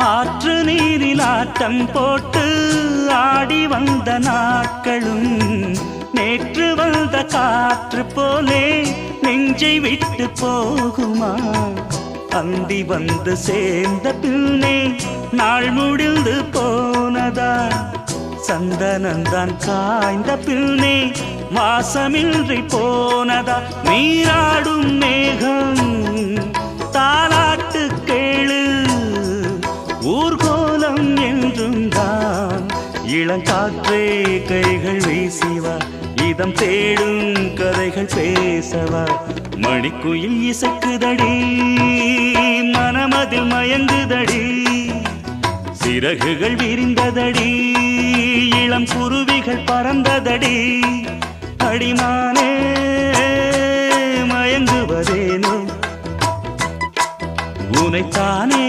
ஆற்று நீரில் ஆட்டம் போட்டு ஆடி வந்த நாட்களும் நேற்று வந்த காற்று போலே நெஞ்சை விட்டு போகுமா? அந்தி வந்து சேர்ந்த பின்னே நாள் முடிந்து போனதா? சந்தனந்தான் காய்ந்த பின்னே வாசமின்றி போனதா? நீராடும் மேகம் தாலாட்டு கேளு, ஊர்கோலம் என்றும் தான். இளங்காற்றே கைகள் வீசிவா, இதம் தேடும் கதைகள் பேசவா. மணிக்குயில் இசைக்குதடி, மனமதில் மயங்குதடி. சிறகுகள் விரிந்ததடி, இளம் குருவிகள் பறந்ததடி. அடிமானே மயங்குவதேனோ உனைத்தானே.